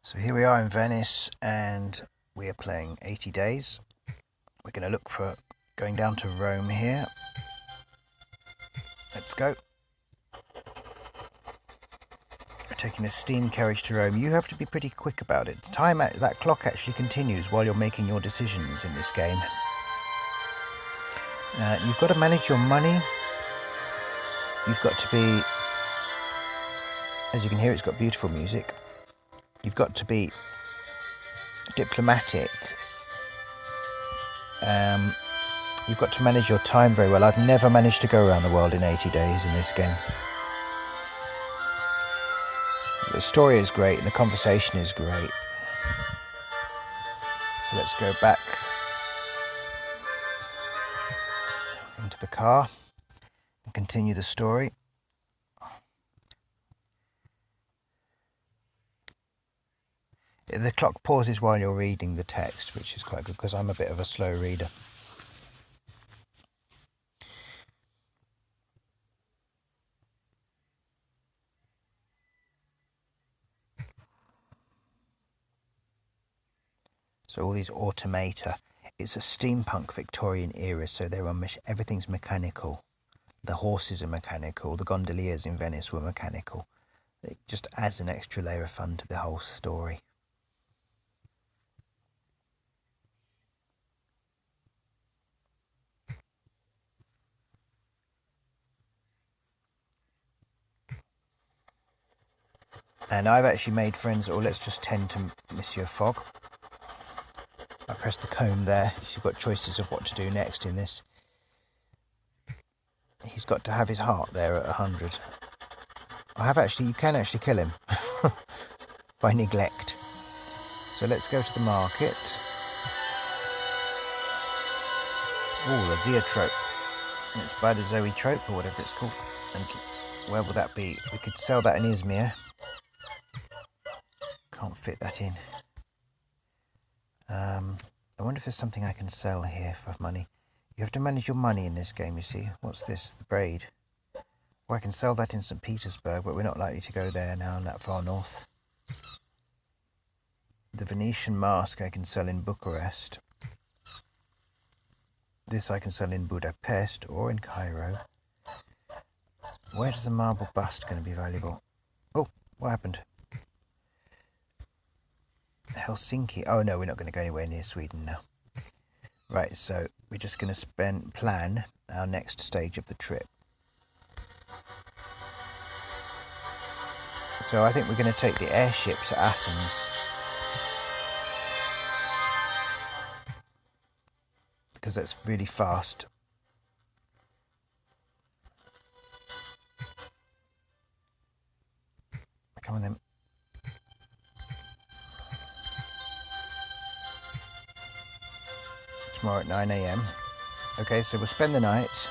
So here we are in Venice and we are playing 80 Days. We're going to look for going down to Rome here. Let's go. We're taking a steam carriage to Rome. You have to be pretty quick about it. That clock actually continues while you're making your decisions in this game. You've got to manage your money. You've got to be, as you can hear, it's got beautiful music. You've got to be diplomatic. You've got to manage your time very well. I've never managed to go around the world in 80 days in this game. The story is great and the conversation is great. So let's go back into the car and continue the story. The clock pauses while you're reading the text, which is quite good because I'm a bit of a slow reader. So all these automata, it's a steampunk Victorian era, so everything's mechanical. The horses are mechanical, the gondoliers in Venice were mechanical. It just adds an extra layer of fun to the whole story. And I've actually made friends, or let's just tend to Monsieur Fogg. I press the comb there. You've got choices of what to do next in this. He's got to have his heart there at 100. You can actually kill him by neglect. So let's go to the market. Oh, the Zoetrope. Let's buy the Zoetrope, or whatever it's called. And where will that be? We could sell that in Izmir. Can't fit that in. I wonder if there's something I can sell here for money. You have to manage your money in this game, you see. What's this? The braid. Well, I can sell that in St. Petersburg, but we're not likely to go there now, that far north. The Venetian mask I can sell in Bucharest. This I can sell in Budapest or in Cairo. Where is the marble bust going to be valuable? Oh, what happened? Helsinki. Oh no, we're not going to go anywhere near Sweden now. Right, so we're just going to plan our next stage of the trip. So I think we're going to take the airship to Athens. Because that's really fast. Come on then. Tomorrow at 9 a.m. Okay, so we'll spend the night.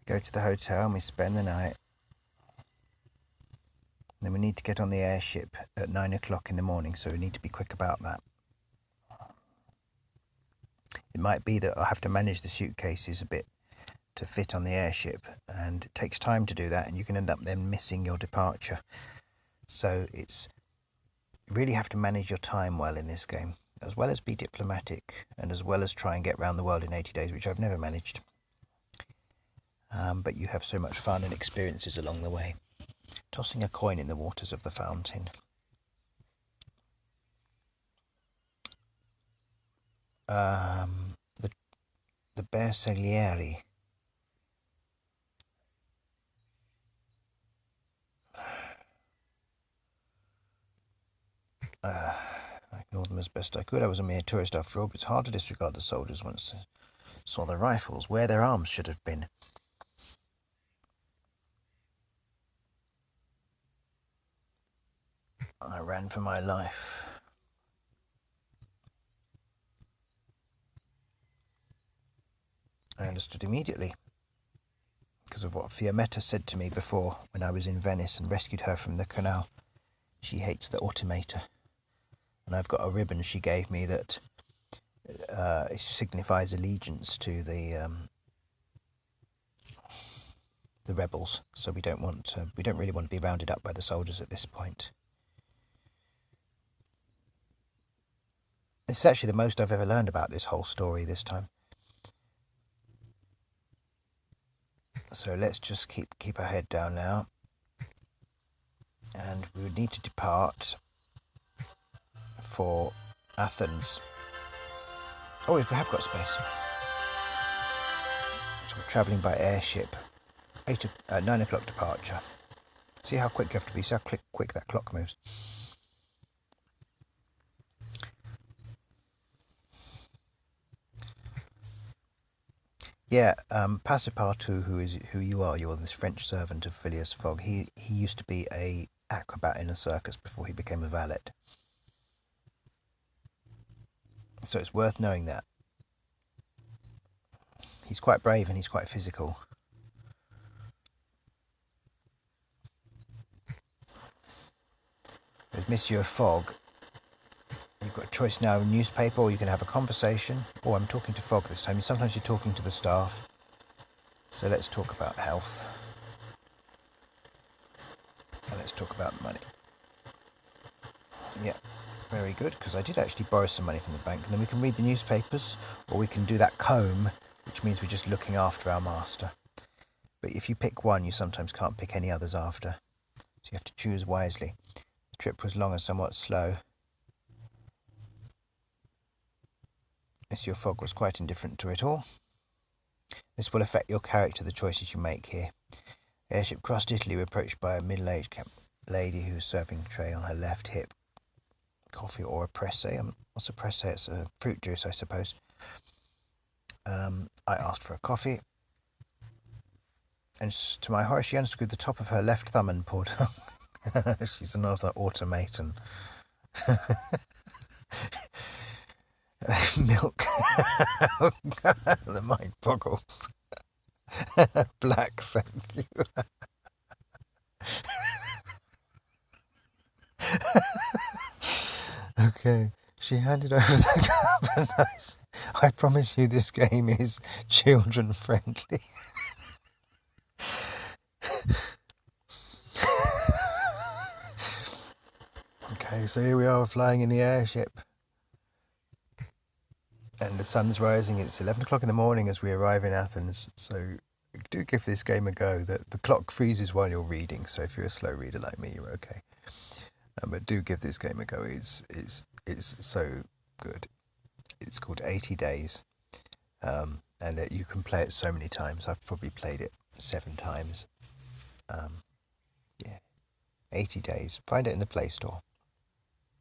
Go to the hotel and we spend the night. Then we need to get on the airship at 9 o'clock in the morning, so we need to be quick about that. It might be that I have to manage the suitcases a bit to fit on the airship, and it takes time to do that, and you can end up then missing your departure. So you really have to manage your time well in this game, as well as be diplomatic, and as well as try and get around the world in 80 days, which I've never managed. But you have so much fun and experiences along the way. Tossing a coin in the waters of the fountain. The Bersaglieri. I ignored them as best I could. I was a mere tourist after all, but it's hard to disregard the soldiers once I saw their rifles, where their arms should have been. I ran for my life. I understood immediately, because of what Fiammetta said to me before when I was in Venice and rescued her from the canal. She hates the automata. And I've got a ribbon she gave me that signifies allegiance to the the rebels, so we don't really want to be rounded up by the soldiers at this point. This is actually the most I've ever learned about this whole story this time. So let's just keep our head down now. And we would need to depart for Athens. Oh, if we have got space. So we're travelling by airship. 9 o'clock departure. See how quick you have to be, see how quick that clock moves. Yeah, Passepartout, who you are, you're this French servant of Phileas Fogg. He used to be a acrobat in a circus before he became a valet. So it's worth knowing that. He's quite brave and he's quite physical. With Monsieur Fogg, you've got a choice now, a newspaper, or you can have a conversation. Oh, I'm talking to Fogg this time. Sometimes you're talking to the staff. So let's talk about health. And let's talk about money. Yeah, very good, because I did actually borrow some money from the bank. And then we can read the newspapers, or we can do that comb, which means we're just looking after our master. But if you pick one, you sometimes can't pick any others after. So you have to choose wisely. The trip was long and somewhat slow. Monsieur Fogg was quite indifferent to it all. This will affect your character, the choices you make here. Airship crossed Italy, we were approached by a middle-aged lady who was serving a tray on her left hip. Coffee or a pressé. What's a pressé? It's a fruit juice, I suppose. I asked for a coffee. And to my horror, she unscrewed the top of her left thumb and poured... She's another automaton. Milk. The mind boggles. Black, thank you. Okay, she handed over the cup and I promise you this game is children friendly. Okay, so here we are flying in the airship. And the sun's rising. It's 11 o'clock in the morning as we arrive in Athens. So do give this game a go. The clock freezes while you're reading, so if you're a slow reader like me, you're okay. But do give this game a go. It's so good. It's called 80 Days. And you can play it so many times. I've probably played it 7 times. 80 Days. Find it in the Play Store.